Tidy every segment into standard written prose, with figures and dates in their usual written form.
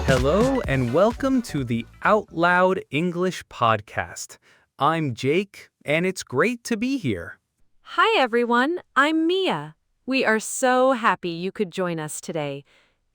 Hello and welcome to the Out Loud English podcast. I'm Jake, and it's great to be here. Hi, everyone. I'm Mia. We are so happy you could join us today.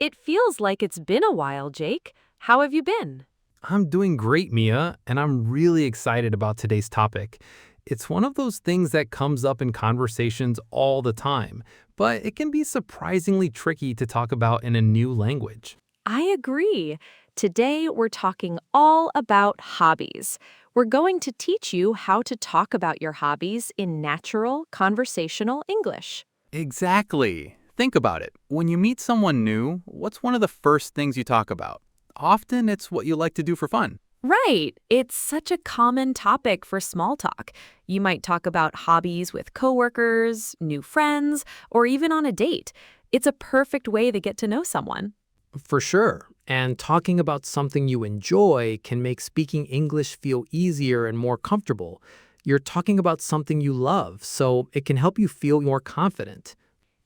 It feels like it's been a while, Jake. How have you been? I'm doing great, Mia, and I'm really excited about today's topic. It's one of those things that comes up in conversations all the time, but it can be surprisingly tricky to talk about in a new language. I agree. Today, we're talking all about hobbies. We're going to teach you how to talk about your hobbies in natural, conversational English. Exactly. Think about it. When you meet someone new, what's one of the first things you talk about? Often it's what you like to do for fun. Right. It's such a common topic for small talk. You might talk about hobbies with coworkers, new friends, or even on a date. It's a perfect way to get to know someone. For sure. And talking about something you enjoy can make speaking English feel easier and more comfortable. You're talking about something you love, so it can help you feel more confident.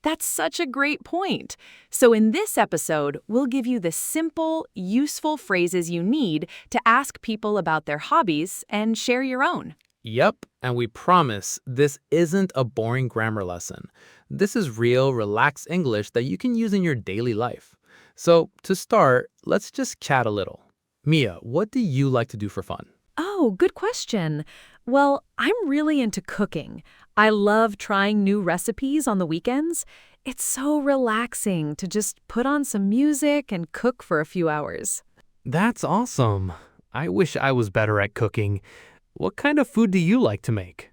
That's such a great point. So in this episode, we'll give you the simple, useful phrases you need to ask people about their hobbies and share your own. Yep, and we promise this isn't a boring grammar lesson. This is real, relaxed English that you can use in your daily life. So to start, let's just chat a little. Mia, what do you like to do for fun? Oh, good question. Well, I'm really into cooking. I love trying new recipes on the weekends. It's so relaxing to just put on some music and cook for a few hours. That's awesome. I wish I was better at cooking. What kind of food do you like to make?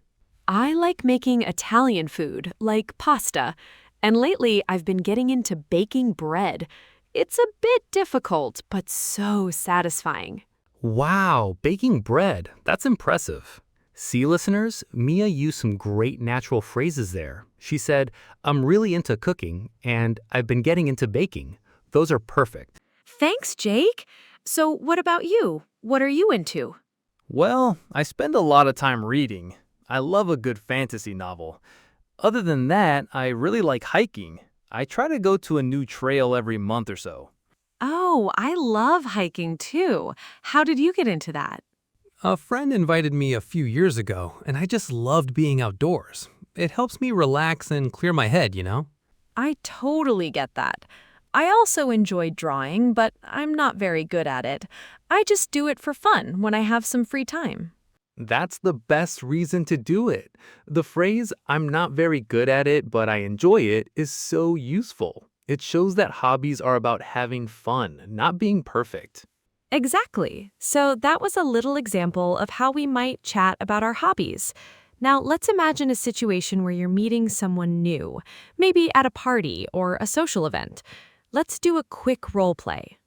I like making Italian food, like pasta. And lately, I've been getting into baking bread. It's a bit difficult, but so satisfying. Wow, baking bread. That's impressive. See, listeners, Mia used some great natural phrases there. She said, I'm really into cooking, and I've been getting into baking. Those are perfect. Thanks, Jake. So what about you? What are you into? Well, I spend a lot of time reading. I love a good fantasy novel. Other than that, I really like hiking. I try to go to a new trail every month or so. Oh, I love hiking too. How did you get into that? A friend invited me a few years ago, and I just loved being outdoors. It helps me relax and clear my head, you know? I totally get that. I also enjoy drawing, but I'm not very good at it. I just do it for fun when I have some free time. That's the best reason to do it. The phrase, I'm not very good at it, but I enjoy it, is so useful. It shows that hobbies are about having fun, not being perfect. Exactly. So that was a little example of how we might chat about our hobbies. Now, let's imagine a situation where you're meeting someone new, maybe at a party or a social event. Let's do a quick role play.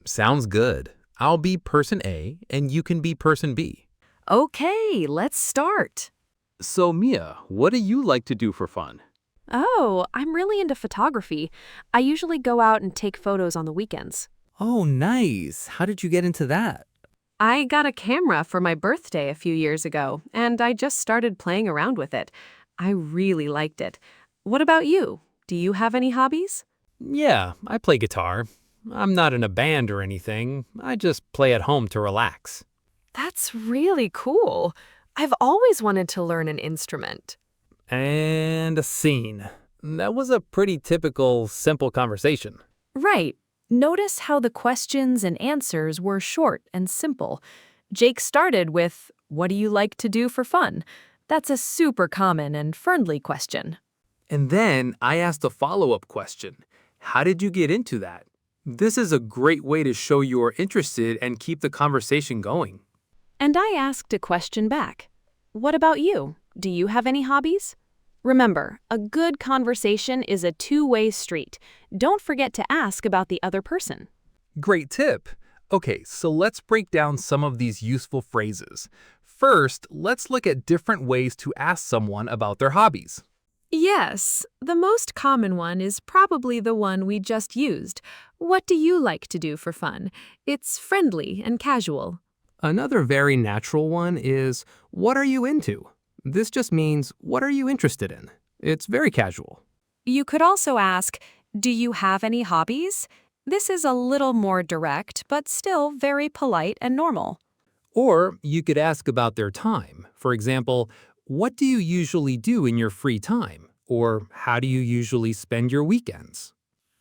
Sounds good. I'll be person A, and you can be person B. Okay, let's start. So, Mia, what do you like to do for fun? Oh, I'm really into photography. I usually go out and take photos on the weekends. Oh, nice. How did you get into that? I got a camera for my birthday a few years ago, and I just started playing around with it. I really liked it. What about you? Do you have any hobbies? Yeah, I play guitar. I'm not in a band or anything. I just play at home to relax. That's really cool. I've always wanted to learn an instrument. And a scene. That was a pretty typical, simple conversation. Right. Notice how the questions and answers were short and simple. Jake started with, what do you like to do for fun? That's a super common and friendly question. And then I asked a follow-up question. How did you get into that? This is a great way to show you're interested and keep the conversation going. And I asked a question back. What about you? Do you have any hobbies? Remember, a good conversation is a two-way street. Don't forget to ask about the other person. Great tip. Okay, so let's break down some of these useful phrases. First, let's look at different ways to ask someone about their hobbies. Yes, the most common one is probably the one we just used. What do you like to do for fun? It's friendly and casual. Another very natural one is, what are you into? This just means, what are you interested in? It's very casual. You could also ask, do you have any hobbies? This is a little more direct, but still very polite and normal. Or you could ask about their time. For example, what do you usually do in your free time? Or how do you usually spend your weekends?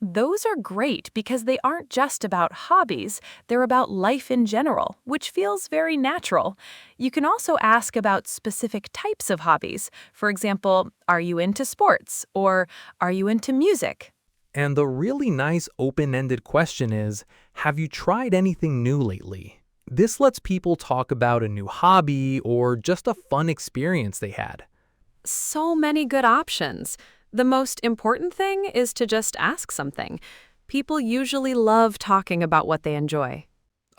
Those are great because they aren't just about hobbies, they're about life in general, which feels very natural. You can also ask about specific types of hobbies. For example, are you into sports? Or are you into music? And the really nice open-ended question is, have you tried anything new lately? This lets people talk about a new hobby or just a fun experience they had. So many good options. The most important thing is to just ask something. People usually love talking about what they enjoy.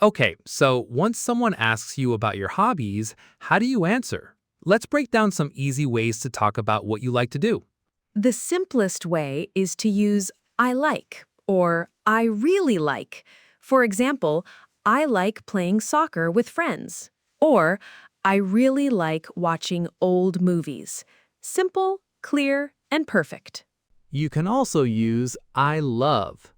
Okay, so once someone asks you about your hobbies, how do you answer? Let's break down some easy ways to talk about what you like to do. The simplest way is to use I like or I really like. For example, I like playing soccer with friends. Or I really like watching old movies. Simple, clear, and perfect. You can also use I love.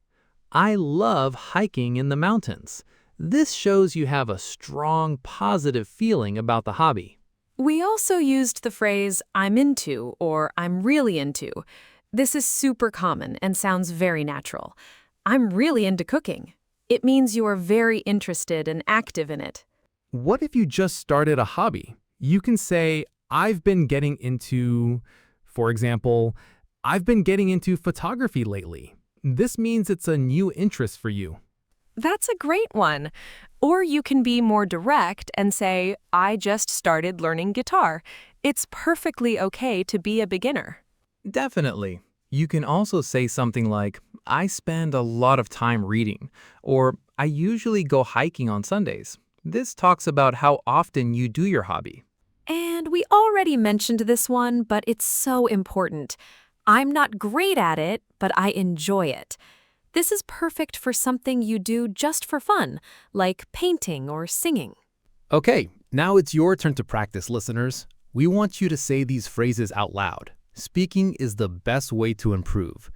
I love hiking in the mountains. This shows you have a strong, positive feeling about the hobby. We also used the phrase I'm into or I'm really into. This is super common and sounds very natural. I'm really into cooking. It means you are very interested and active in it. What if you just started a hobby? You can say, I've been getting into, for example, I've been getting into photography lately. This means it's a new interest for you. That's a great one. Or you can be more direct and say, I just started learning guitar. It's perfectly okay to be a beginner. Definitely. You can also say something like, I spend a lot of time reading, or I usually go hiking on Sundays. This talks about how often you do your hobby. And we already mentioned this one, but it's so important. I'm not great at it, but I enjoy it. This is perfect for something you do just for fun, like painting or singing. Okay, now it's your turn to practice, listeners. We want you to say these phrases out loud. Speaking is the best way to improve.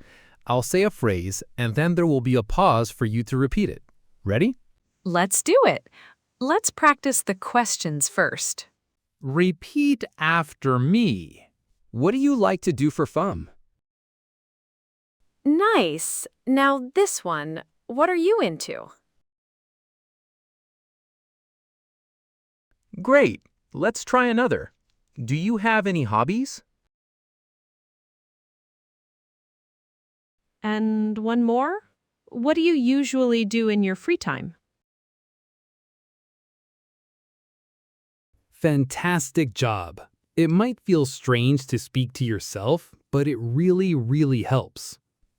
I'll say a phrase, and then there will be a pause for you to repeat it. Ready? Let's do it. Let's practice the questions first. Repeat after me. What do you like to do for fun? Nice. Now this one, what are you into? Great. Let's try another. Do you have any hobbies? And one more? What do you usually do in your free time? Fantastic job. It might feel strange to speak to yourself, but it really helps.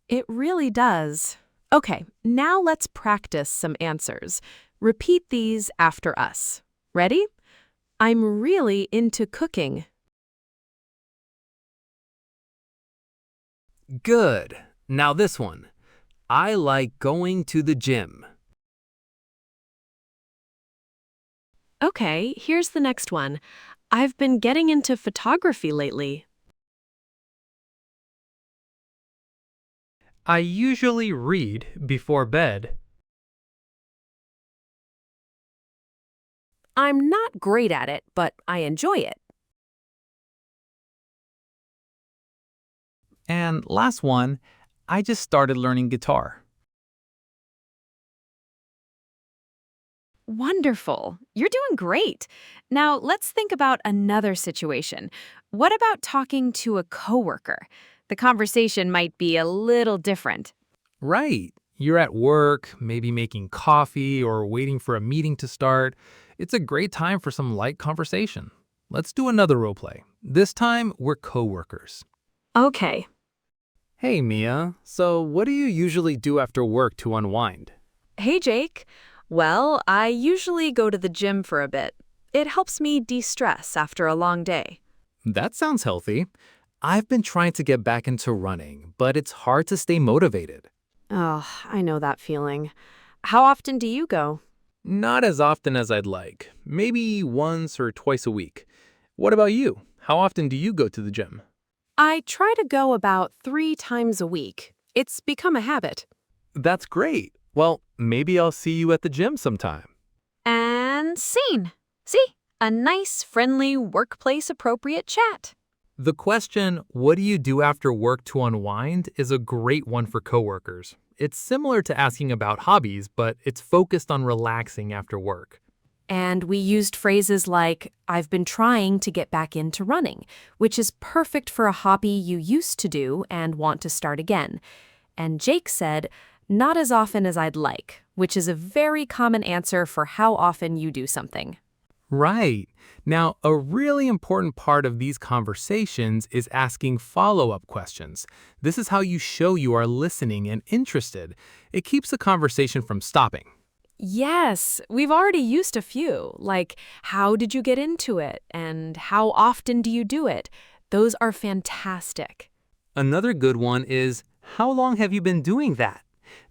It really does. Okay, now let's practice some answers. Repeat these after us. Ready? I'm really into cooking. Good. Now this one. I like going to the gym. Okay, here's the next one. I've been getting into photography lately. I usually read before bed. I'm not great at it, but I enjoy it. And last one, I just started learning guitar. Wonderful. You're doing great. Now, let's think about another situation. What about talking to a coworker? The conversation might be a little different. Right. You're at work, maybe making coffee or waiting for a meeting to start. It's a great time for some light conversation. Let's do another role play. This time, we're coworkers. Okay. Hey, Mia. So, what do you usually do after work to unwind? Hey, Jake. Well, I usually go to the gym for a bit. It helps me de-stress after a long day. That sounds healthy. I've been trying to get back into running, but it's hard to stay motivated. Oh, I know that feeling. How often do you go? Not as often as I'd like, maybe once or twice a week. What about you? How often do you go to the gym? I try to go about 3 times a week. It's become a habit. That's great. Well, maybe I'll see you at the gym sometime. And scene. See? A nice, friendly, workplace-appropriate chat. The question, what do you do after work to unwind, is a great one for coworkers. It's similar to asking about hobbies, but it's focused on relaxing after work. And we used phrases like, I've been trying to get back into running, which is perfect for a hobby you used to do and want to start again. And Jake said, not as often as I'd like, which is a very common answer for how often you do something. Right. Now, a really important part of these conversations is asking follow-up questions. This is how you show you are listening and interested. It keeps the conversation from stopping. Yes, we've already used a few, like how did you get into it and how often do you do it? Those are fantastic. Another good one is, how long have you been doing that?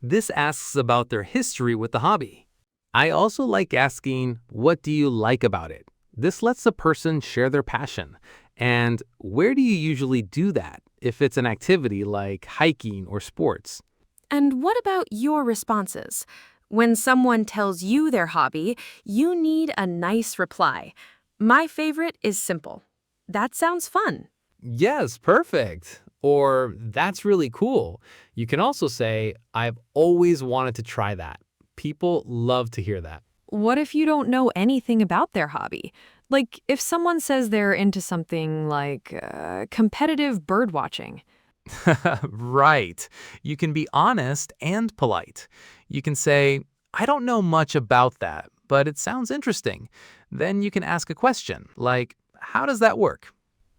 This asks about their history with the hobby. I also like asking, what do you like about it? This lets the person share their passion. And where do you usually do that, if it's an activity like hiking or sports? And what about your responses? When someone tells you their hobby, you need a nice reply. My favorite is simple. That sounds fun. Yes, perfect. Or, that's really cool. You can also say, I've always wanted to try that. People love to hear that. What if you don't know anything about their hobby? Like, if someone says they're into something like competitive bird watching. Right. You can be honest and polite. You can say, I don't know much about that, but it sounds interesting. Then you can ask a question, like, how does that work?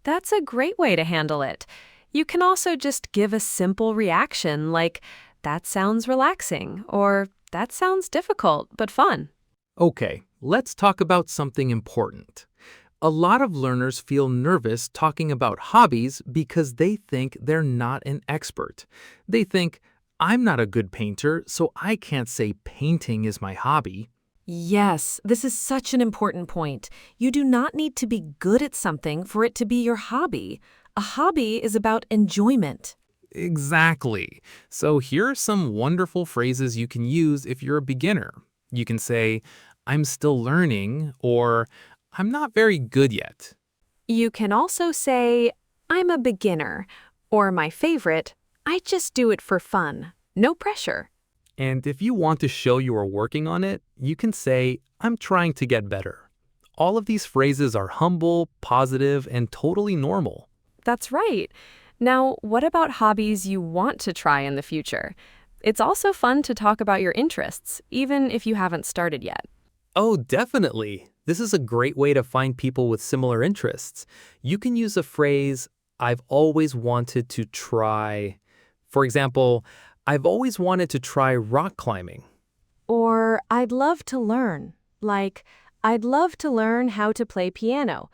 That's a great way to handle it. You can also just give a simple reaction like, that sounds relaxing, or that sounds difficult but fun. Okay, let's talk about something important. A lot of learners feel nervous talking about hobbies because they think they're not an expert. They think, I'm not a good painter, so I can't say painting is my hobby. Yes, this is such an important point. You do not need to be good at something for it to be your hobby. A hobby is about enjoyment. Exactly. So here are some wonderful phrases you can use if you're a beginner. You can say, I'm still learning, or I'm not very good yet. You can also say, I'm a beginner, or my favorite, I just do it for fun. No pressure. And if you want to show you are working on it, you can say, I'm trying to get better. All of these phrases are humble, positive, and totally normal. That's right. Now, what about hobbies you want to try in the future? It's also fun to talk about your interests, even if you haven't started yet. Oh, definitely. This is a great way to find people with similar interests. You can use a phrase, I've always wanted to try. For example, I've always wanted to try rock climbing. Or I'd love to learn. Like, I'd love to learn how to play piano.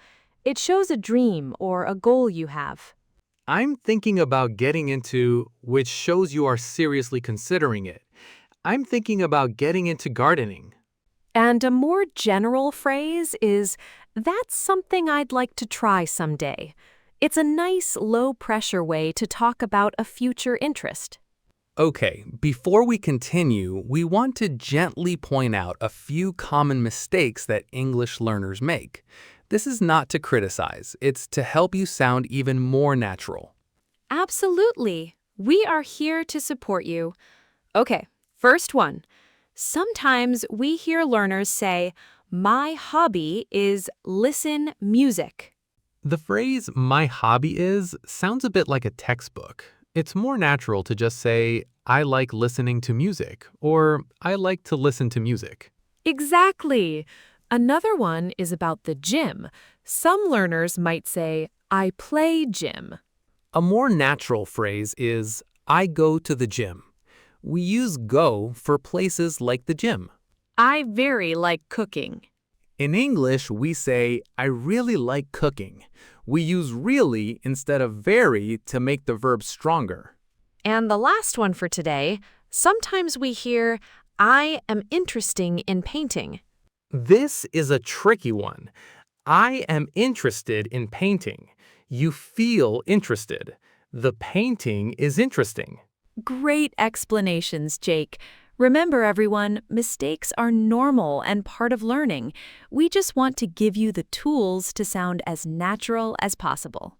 It shows a dream or a goal you have. I'm thinking about getting into, which shows you are seriously considering it. I'm thinking about getting into gardening. And a more general phrase is, that's something I'd like to try someday. It's a nice, low-pressure way to talk about a future interest. Okay, before we continue, we want to gently point out a few common mistakes that English learners make. This is not to criticize, it's to help you sound even more natural. Absolutely. We are here to support you. Okay, first one. Sometimes we hear learners say, my hobby is listen music. The phrase, my hobby is, sounds a bit like a textbook. It's more natural to just say, I like listening to music, or I like to listen to music. Exactly. Another one is about the gym. Some learners might say, I play gym. A more natural phrase is, I go to the gym. We use go for places like the gym. I very like cooking. In English, we say, I really like cooking. We use really instead of very to make the verb stronger. And the last one for today, sometimes we hear, I am interested in painting. This is a tricky one. I am interested in painting. You feel interested. The painting is interesting. Great explanations, Jake. Remember, everyone, mistakes are normal and part of learning. We just want to give you the tools to sound as natural as possible.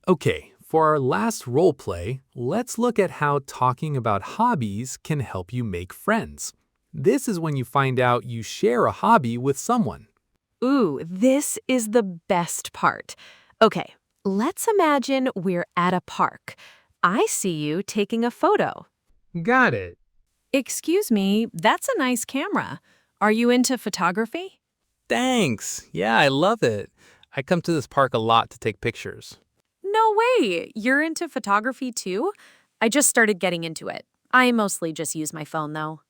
Okay, for our last role play, let's look at how talking about hobbies can help you make friends. This is when you find out you share a hobby with someone. Ooh, this is the best part. Okay, let's imagine we're at a park. I see you taking a photo. Got it. Excuse me, that's a nice camera. Are you into photography? Thanks. Yeah, I love it. I come to this park a lot to take pictures. No way! You're into photography too? I just started getting into it. I mostly just use my phone though.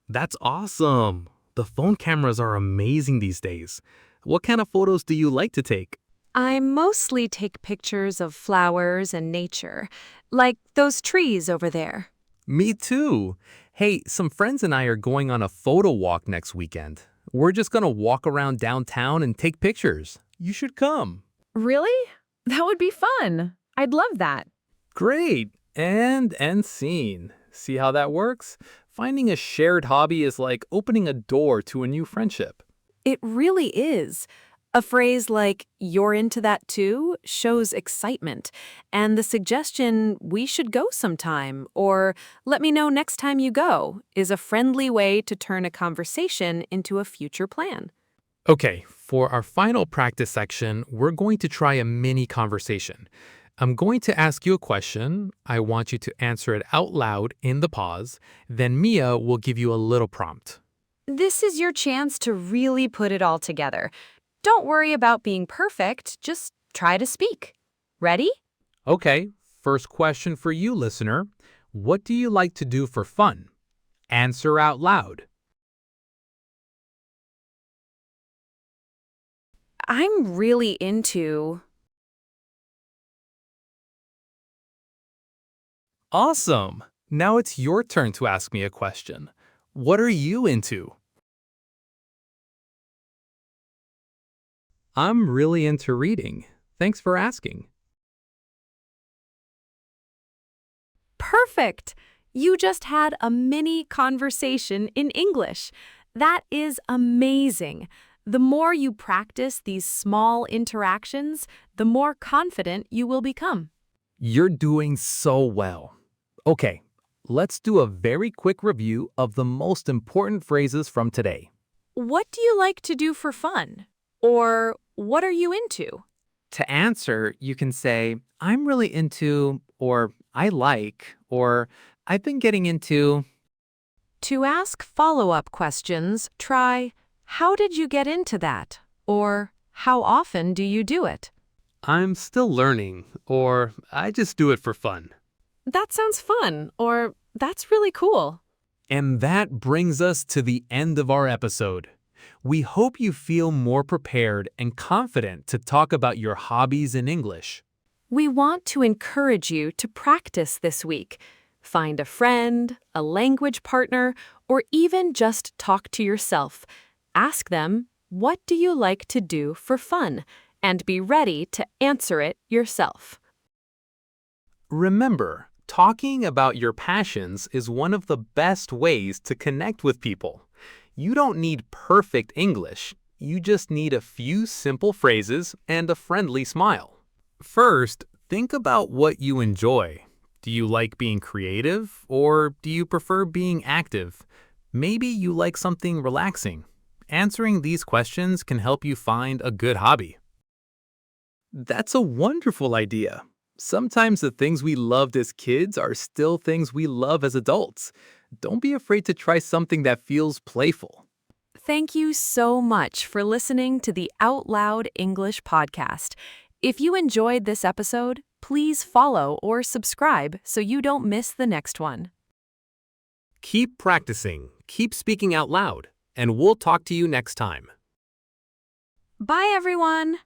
That's awesome. The phone cameras are amazing these days. What kind of photos do you like to take? I mostly take pictures of flowers and nature, like those trees over there. Me too. Hey, some friends and I are going on a photo walk next weekend. We're just gonna walk around downtown and take pictures. You should come. Really? That would be fun. I'd love that. Great. And end scene. See how that works? Finding a shared hobby is like opening a door to a new friendship. It really is. A phrase like, "you're into that too," shows excitement. And the suggestion, "we should go sometime," or "let me know next time you go," is a friendly way to turn a conversation into a future plan. Okay, for our final practice section, we're going to try a mini conversation. I'm going to ask you a question. I want you to answer it out loud in the pause. Then Mia will give you a little prompt. This is your chance to really put it all together. Don't worry about being perfect, just try to speak. Ready? Okay, first question for you, listener. What do you like to do for fun? Answer out loud. I'm really into... Awesome! Now it's your turn to ask me a question. What are you into? I'm really into reading. Thanks for asking. Perfect! You just had a mini conversation in English. That is amazing. The more you practice these small interactions, the more confident you will become. You're doing so well. Okay, let's do a very quick review of the most important phrases from today. What do you like to do for fun? Or what are you into? To answer, you can say, I'm really into, or I like, or I've been getting into. To ask follow-up questions, try, "How did you get into that?" Or, "How often do you do it?" I'm still learning, or I just do it for fun. That sounds fun, or that's really cool. And that brings us to the end of our episode. We hope you feel more prepared and confident to talk about your hobbies in English. We want to encourage you to practice this week. Find a friend, a language partner, or even just talk to yourself. Ask them, "What do you like to do for fun?" and be ready to answer it yourself. Remember, talking about your passions is one of the best ways to connect with people. You don't need perfect English. You just need a few simple phrases and a friendly smile. First, think about what you enjoy. Do you like being creative, or do you prefer being active? Maybe you like something relaxing. Answering these questions can help you find a good hobby. That's a wonderful idea. Sometimes the things we loved as kids are still things we love as adults. Don't be afraid to try something that feels playful. Thank you so much for listening to the Out Loud English podcast. If you enjoyed this episode, please follow or subscribe so you don't miss the next one. Keep practicing, keep speaking out loud, and we'll talk to you next time. Bye, everyone!